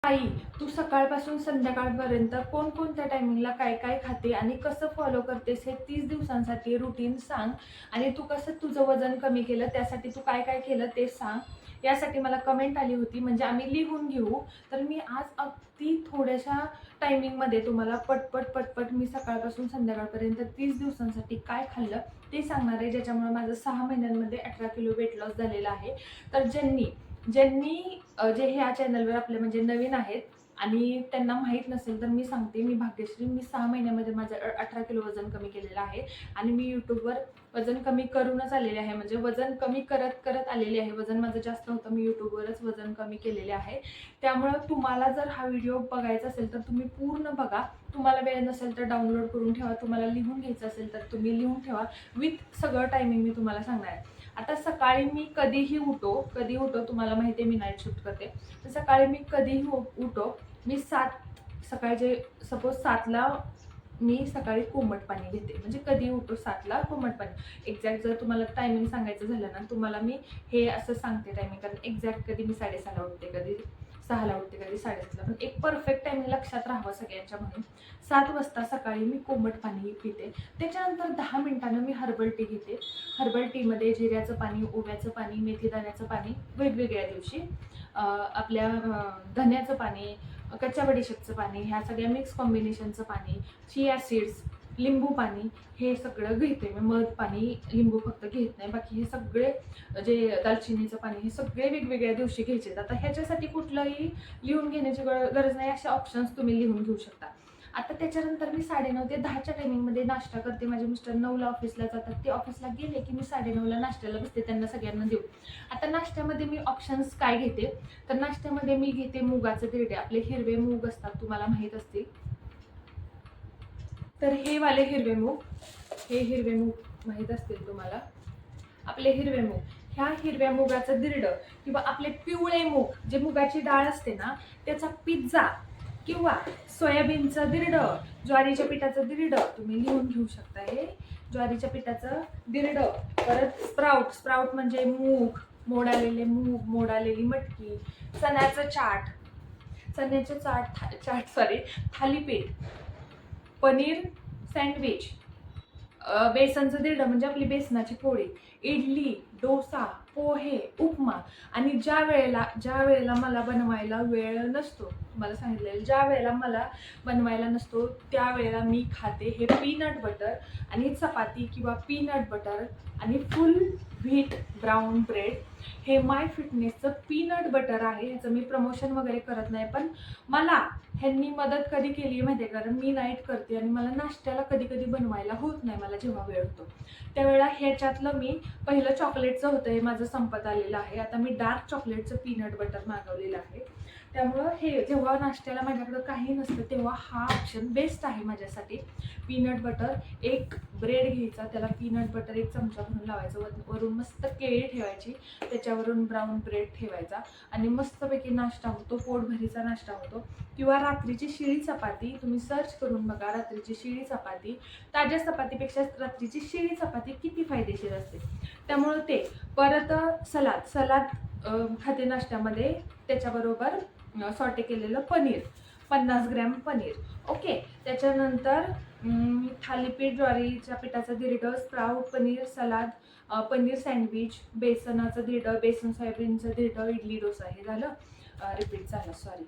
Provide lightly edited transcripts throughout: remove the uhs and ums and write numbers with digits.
आई, तू सकाळपासून संध्याकाळपर्यंत कोणकोणत्या टायमिंगला काय काय खाते आणि कसं फॉलो करतेस हे 30 दिवसांसाठी रुटीन सांग. आणि तू कसं तुझं वजन कमी केलं, त्यासाठी तू काय काय केलं ते सांग. यासाठी मला कमेंट आली होती, म्हणजे आम्ही लिहून घेऊ. तर मी आज अगदी थोड्याशा टायमिंगमध्ये तुम्हाला पटपट पटपट मी सकाळपासून संध्याकाळपर्यंत 30 दिवसांसाठी काय खाल्लं ते सांगणार आहे, ज्याच्यामुळे माझं 6 महिन्यांमध्ये 18 किलो वेट लॉस झालेलं आहे. तर ज्यांनी ज्यांनी जे ह्या चॅनलवर आपले म्हणजे नवीन आहेत आणि त्यांना माहीत नसेल तर मी सांगते, मी भाग्यश्री. मी 6 महिन्यामध्ये माझं 18 किलो वजन कमी केलेलं आहे. आणि मी यूट्यूबवर वजन कमी करूनच आलेले आहे, म्हणजे वजन कमी करत करत आलेले आहे. वजन माझं जास्त होतं, मी यूट्यूबवरच वजन कमी केलेले आहे. त्यामुळं तुम्हाला जर हा व्हिडिओ बघायचा असेल तर तुम्ही पूर्ण बघा. तुम्हाला वेळ नसेल तर डाउनलोड करून ठेवा. तुम्हाला लिहून घ्यायचं असेल तर तुम्ही लिहून ठेवा. विथ सगळं टायमिंग मी तुम्हाला सांगणार आहे. आता सकाळी मी कधी उठो तुम्हाला माहिती आहे, मी नाईट शिफ्ट करते. तर सकाळी मी कधीही उठो. मी सकाळचे सपोज 7ला मी सकाळी कोमट पाणी घेते. म्हणजे कधी उठो 7ला कोमट पाणी. एक्झॅक्ट जर तुम्हाला टायमिंग सांगायचं झालं ना, तुम्हाला मी हे असं सांगते टायमिंग, कारण एक्झॅक्ट कधी मी 6:30ला उठते, कधी 6ला उठते, कधी 7:30ला. पण एक परफेक्ट टायमिंग लक्षात राहावं सगळ्यांच्या म्हणून. 7 वाजता सकाळी मी कोमट पाणी पिते. त्याच्यानंतर 10 मिनिटानं मी हर्बल टी घेते. हर्बल टीमध्ये जिऱ्याचं पाणी, ओव्याचं पाणी, मेथी दाण्याचं पाणी वेगवेगळ्या दिवशी, आपल्या धन्याचं पाणी, कच्च्या बडीशेपचं पाणी, ह्या सगळ्या मिक्स कॉम्बिनेशनचं पाणी, चिया सीड्स, लिंबू पाणी, हे सगळं घेते मी. मध पाणी, लिंबू फक्त घेत नाही, बाकी हे सगळे, जे दालचिनीचं पाणी, हे सगळे वेगवेगळ्या दिवशी घ्यायचे. आता ह्याच्यासाठी कुठलंही लिहून घेण्याची गरज नाही, असे ऑप्शन्स तुम्ही लिहून घेऊ शकता. आता त्याच्यानंतर मी 9:30 ते 10च्या टायमिंगमध्ये नाश्ता करते. माझे मिस्टर 9ला ऑफिसला जातात. ते ऑफिसला गेले की मी 9:30ला नाश्त्याला बसते, त्यांना सगळ्यांना देऊ. आता नाश्त्यामध्ये मी ऑप्शन्स काय घेते, तर नाश्त्यामध्ये मी घेते मुगाचे धिरडे. आपले हिरवे मूग असतात, तुम्हाला माहीत असतील. तर हे वाले हिरवे मूग, हे हिरवे मूग माहीत असतील तुम्हाला, आपले हिरवे मूग. ह्या हिरव्या मुगाचं धिरडं किंवा आपले पिवळे मूग, जे मुगाची डाळ असते ना, त्याचा पिझ्झा किंवा सोयाबीनचं धिरडं, ज्वारीच्या पिठाचं धिरडं तुम्ही लिहून घेऊ शकता. हे ज्वारीच्या पिठाचं धिरडं. परत स्प्राउट म्हणजे मूग, मोड आलेले मूग, मोड आलेली मटकी, चण्याचं चण्याचं थालीपीठ, पनीर सँडविच, बेसनचं धिरडं म्हणजे आपली बेसनाची पोळी, इडली, डोसा, पोहे, उपमा. आणि ज्या वेळेला मला बनवायला वेळ नसतो, तुम्हाला सांगितलेलं, ज्या वेळेला मला बनवायला नसतो त्यावेळेला मी खाते हे पीनट बटर आणि चपाती किंवा पीनट बटर आणि फुल wheat brown bread. Hey my फिटनेसचं peanut butter आहे. ह्याचं मी प्रमोशन वगैरे करत नाही, पण मला ह्यांनी मदत कधी केली माहिती आहे, कारण मी नाईट करते आणि मला नाश्त्याला कधी कधी बनवायला होत नाही. मला जेव्हा वेळ होतो त्यावेळेला ह्याच्यातलं मी पहिलं चॉकलेटचं होतं, हे माझं संपत आलेलं आहे. आता मी डार्क चॉकलेटचं पीनट बटर मागवलेलं आहे. त्यामुळं हे जेव्हा नाश्त्याला माझ्याकडं काही नसतं तेव्हा हा ऑप्शन बेस्ट आहे माझ्यासाठी. पीनट बटर, एक ब्रेड घ्यायचा, त्याला पीनट बटर 1 चमचा भरून लावायचं, वरून मस्त केळी ठेवायची, त्याच्यावरून ब्राऊन ब्रेड ठेवायचा आणि मस्तपैकी नाश्ता होतो, पोटभरीचा नाश्ता होतो. किंवा रात्रीची शिळी चपाती, तुम्ही सर्च करून बघा, रात्रीची शिळी चपाती, ताज्या चपातीपेक्षा रात्रीची शिळी चपाती किती फायदेशीर असते. त्यामुळं ते. परत सलाद खाते नाश्त्यामध्ये, त्याच्याबरोबर सॉटे केलेलं पनीर, 50 ग्रॅम पनीर. ओके. त्याच्यानंतर थालीपीठ, ज्वारीच्या पिठाचं धिरडं, sprout, paneer salad, paneer sandwich, बेसनाचं धिरडं, बेसन सोयाबीनचं धिरडं, इडली डोसा. हे झालं, रिपीट झालं, सॉरी.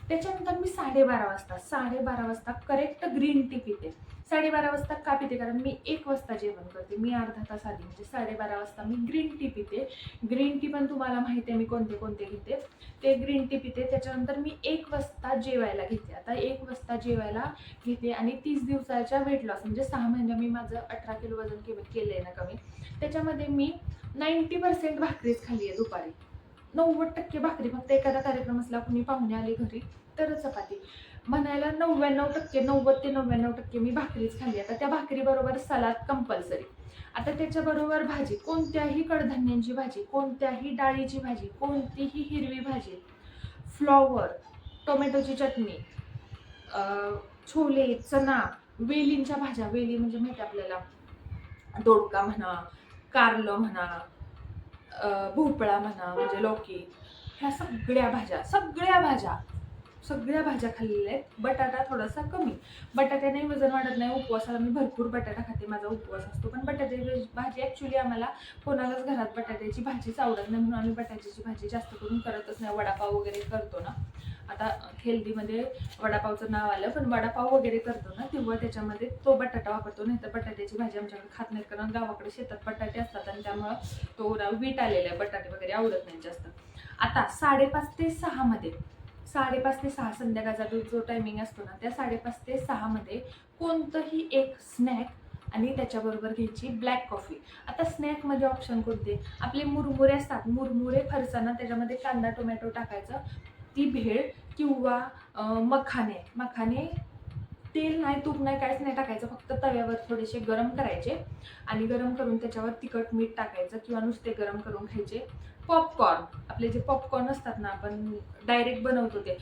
त्याच्यानंतर मी 12:30 वाजता करेक्ट ग्रीन टी पिते. 12:30 वाजता का पिते, कारण मी 1 वाजता जेवण करते. मी अर्धा तास आधी, म्हणजे 12:30 वाजता मी ग्रीन टी पिते. ग्रीन टी पण तुम्हाला माहिती आहे मी कोणते घेते, ते ग्रीन टी पिते. त्याच्यानंतर मी 1 वाजता जेवायला घेते. आता 1 वाजता जेवायला घेते आणि 30 दिवसाच्या वेट लॉस, म्हणजे 6 महिने मी माझं 18 किलो वजन केलं आहे ना कमी. त्याच्यामध्ये मी 90% भाकरीच खाल्ली आहे दुपारी. 90% भाकरी. फक्त एखादा कार्यक्रम असला, कुणी पाहुणे आले घरी तरच चपाती. म्हणायला 99%, 90 ते 99% मी भाकरीच खाल्ली. आता त्या भाकरीबरोबर सलाद कंपल्सरी. आता त्याच्याबरोबर भाजी, कोणत्याही कडधान्यांची भाजी, कोणत्याही डाळीची भाजी, कोणतीही हिरवी भाजी, फ्लॉवर, टोमॅटोची चटणी, छोले, चणा, वेलींच्या भाज्या. वेली म्हणजे माहिती आपल्याला, दोडका म्हणा, कारलं म्हणा, भोपळा म्हणा, म्हणजे लौकी, ह्या सगळ्या भाज्या सगळ्या भाज्या खाल्लेल्या आहेत. बटाटा थोडासा कमी. बटाट्याने वजन वाढत नाही. उपवासाला मी भरपूर बटाटा खाते, माझा उपवास असतो. पण बटाट्याची भाजी ॲक्च्युली आम्हाला कोणालाच घरात बटाट्याची भाजीच आवडत नाही, म्हणून आम्ही बटाट्याची भाजी जास्त करून करतच नाही. वडापाव वगैरे करतो ना, आता हेल्दीमध्ये वडापावचं नाव आलं, पण वडापाव वगैरे करतो ना तेव्हा त्याच्यामध्ये तो बटाटा वापरतो. नाही तर बटाट्याची भाजी आमच्याकडे खात नाहीत, कारण गावाकडे शेतात बटाटे असतात आणि त्यामुळं तो वीट आलेले बटाटे वगैरे आवडत नाही जास्त. आता 5:30 ते 6 मध्ये 5:30 ते 6 संध्याकाळचा जो टायमिंग असतो ना, त्या 5:30 ते 6 मध्ये कोणतंही एक स्नॅक आणि त्याच्याबरोबर घ्यायची ब्लॅक कॉफी. आता स्नॅकमध्ये ऑप्शन कोणते? आपले मुरमुरे असतात, मुरमुरे फरसाणा, त्याच्यामध्ये कांदा टोमॅटो टाकायचं, ती भेळ किंवा मखाने तेल नाही, तूप नाही, काहीच नाही टाकायचं. फक्त तव्यावर थोडेसे गरम करायचे आणि गरम करून त्याच्यावर तिखट मीठ टाकायचं किंवा नुसते गरम करून खायचे. पॉपकॉर्न, आपले जे पॉपकॉर्न असतात ना, आपण डायरेक्ट बनवतो ते,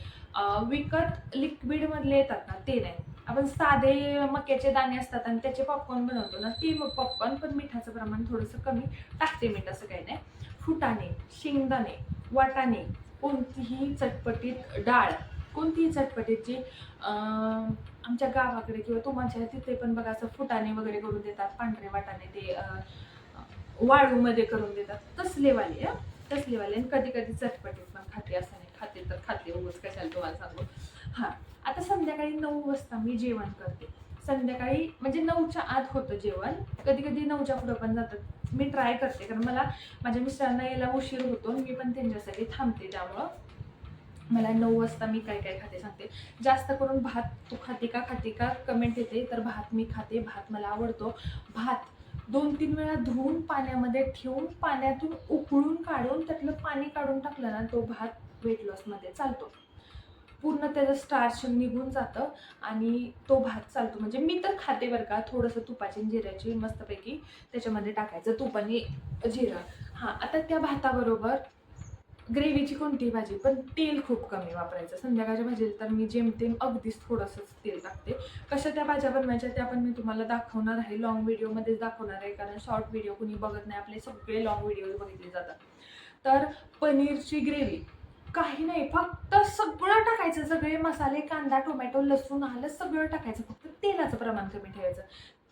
विकत लिक्विडमधले येतात ना, ते नाही. आपण साधे मक्याचे दाणे असतात आणि त्याचे पॉपकॉर्न बनवतो ना, ती पॉपकॉर्न, पण मिठाचं प्रमाण थोडंसं कमी टाकते मीठ, असं काही नाही. फुटाणे, शेंगदाणे, वाटाणे, कोणतीही चटपटीत डाळ, कोणतीही चटपटीची, आमच्या गावाकडे किंवा तुमच्या तिथे पण बघा असं फुटाणे वगैरे करून देतात, पांढरे वाटाणे ते वाळूमध्ये करून देतात, तसलेवाले आणि कधी कधी चटपटीत पण खाते, असं नाही खाते तर खाते, उगाच कशाला तुम्हाला सांगू. हां, आता संध्याकाळी 9 वाजता मी जेवण करते. संध्याकाळी म्हणजे 9च्या आत होतं जेवण, कधी कधी 9च्या पुढं पण जातात. मी ट्राय करते, कारण मला माझ्या मिस्टरांना यायला उशीर होतो, मी पण त्यांच्यासाठी थांबते. त्यामुळं मला 9 वाजता मी काय काय खाते सांगते. जास्त करून भात तू खाते का कमेंट येते, तर भात मी खाते. भात मला आवडतो. भात 2-3 वेळा धुवून पाण्यामध्ये ठेवून पाण्यातून उकळून काढून त्यातलं पाणी काढून टाकलं ना, तो भात वेट लॉसमध्ये चालतो. पूर्ण त्याचं स्टार्च निघून जातं आणि तो भात चालतो. म्हणजे मी तर खाते बरं का. थोडंसं तुपाची जिऱ्याची मस्तपैकी त्याच्यामध्ये टाकायचं, तूप आणि जिरं. हां, आता त्या भाताबरोबर ग्रेव्हीची कोणतीही भाजी, पण तेल खूप कमी वापरायचं. संध्याकाळच्या भाजीला तर मी जेमतेम अगदीच थोडंसंच तेल टाकते. कशा त्या भाज्या बनवायच्या त्या पण मी तुम्हाला दाखवणार आहे, लॉंग व्हिडिओमध्येच दाखवणार आहे, कारण शॉर्ट व्हिडिओ कुणी बघत नाही, आपले सगळे लॉंग व्हिडिओ बघितले जातात. तर पनीरची ग्रेव्ही काही नाही, फक्त सगळं टाकायचं, सगळे मसाले, कांदा टोमॅटो लसूण आलं सगळं टाकायचं, फक्त तेलाचं प्रमाण कमी ठेवायचं.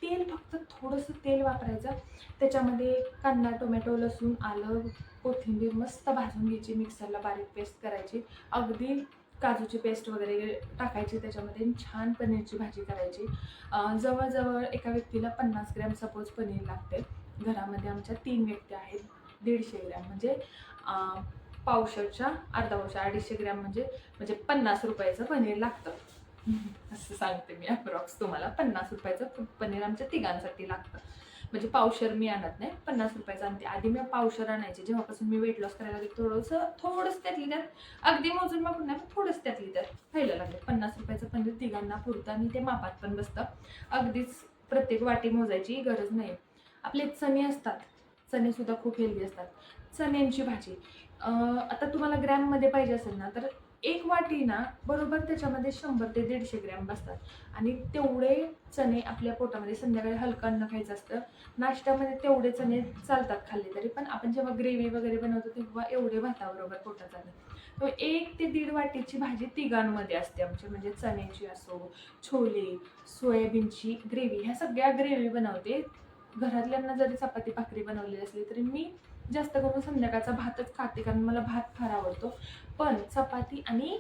तेल फक्त थोडंसं तेल वापरायचं, त्याच्यामध्ये कांदा टोमॅटो लसूण आलं कोथिंबीर मस्त भाजून घ्यायची, मिक्सरला बारीक पेस्ट करायची, अगदी काजूची पेस्ट वगैरे टाकायची त्याच्यामध्ये, छान पनीरची भाजी करायची. जवळजवळ एका व्यक्तीला 50 ग्रॅम सपोज पनीर लागते. घरामध्ये आमच्या 3 व्यक्ती आहेत. 150 ग्रॅम म्हणजे पावशेरच्या अर्धा पावशेर, 250 ग्रॅम म्हणजे 50 रुपयाचं पनीर लागतं. असं सांगते मी अप्रॉक्स तुम्हाला. 50 रुपयाचं पनीर आमच्या तिघांसाठी लागतं. म्हणजे पावशेर मी आणत नाही, 50 रुपयाचं आणते. आधी मी पावशेर आणायचे, जेव्हापासून मी वेट लॉस करायला लागले थोडंसं त्यातली त्यात, अगदी मोजून मापून नाही, पण थोडंसं त्यातली त्यात खायला लागले. 50 रुपयाचं पनीर तिघांना पुरतं आणि ते मापात पण बसतं. अगदीच प्रत्येक वाटी मोजायची गरज नाही. आपले चणे असतात, चणेसुद्धा खूप हेल्दी असतात. चण्यांची भाजी, आता तुम्हाला ग्रॅममध्ये पाहिजे असेल ना, तर एक वाटी ना बरोबर त्याच्यामध्ये 100 ते 150 ग्रॅम बसतात. आणि तेवढे चणे आपल्या पोटामध्ये, संध्याकाळी हलकं अन्न खायचं असतं, नाश्त्यामध्ये तेवढे चणे चालतात खाल्ले तरी, पण आपण जेव्हा ग्रेव्ही वगैरे बनवतो तेव्हा एवढे भाताबरोबर पोटात जातात. तर 1 ते 1.5 वाटीची भाजी तिघांमध्ये असते आमची, म्हणजे चण्याची असो, छोले, सोयाबीनची ग्रेव्ही, ह्या सगळ्या ग्रेव्ही बनवते. घरातल्यांना जरी चपाती भाकरी बनवलेली असली तरी मी जास्त करून संध्याकाळचा भातच खाते, कारण मला भात फार आवडतो. पण चपाती आणि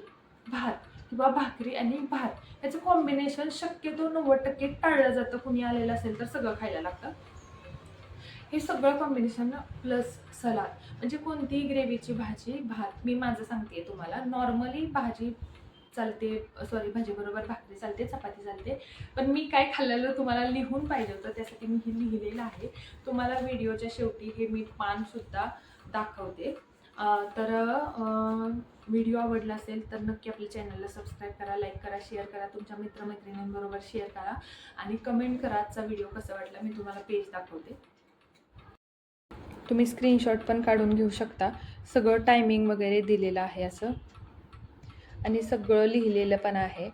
भात किंवा भाकरी आणि भात याचं कॉम्बिनेशन शक्यतो 90% टाळलं जातं. कुणी आलेलं असेल तर सगळं खायला लागतं. हे सगळं कॉम्बिनेशन प्लस सलाड, म्हणजे कोणतीही ग्रेव्हीची भाजी, भात, मी माझं सांगते तुम्हाला. नॉर्मली भाजी चालते, सॉरी, भाजीबरोबर भाकरी चालते, चपाती चालते, पण मी काय खाल्लेलं तुम्हाला लिहून पाहिजे होतं, त्यासाठी मी हे लिहिलेलं आहे. तुम्हाला व्हिडिओच्या शेवटी हे मी पानसुद्धा दाखवते. तर व्हिडिओ आवडला असेल तर नक्की आपल्या चॅनलला सबस्क्राईब करा, लाईक करा, शेअर करा, तुमच्या मित्रमैत्रिणींबरोबर शेअर करा आणि कमेंट करा आजचा व्हिडिओ कसा वाटला. मी तुम्हाला पेज दाखवते, तुम्ही स्क्रीनशॉट पण काढून घेऊ शकता. सगळं टायमिंग वगैरे दिलेलं आहे असं, आणि सगळं लिहिलेलं पण आहे.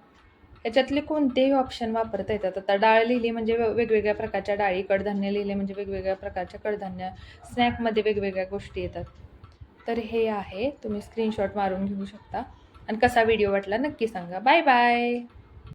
याच्यातले कोणतेही ऑप्शन वापरता येतात. आता डाळ लिहिली म्हणजे वेगवेगळ्या प्रकारच्या डाळी, कडधान्य लिहिले म्हणजे वेगवेगळ्या प्रकारच्या कडधान्य, स्नॅकमध्ये वेगवेगळ्या गोष्टी येतात. तर हे आहे, तुम्ही स्क्रीनशॉट मारून घेऊ शकता. आणि कसा व्हिडिओ वाटला नक्की सांगा. Bye bye.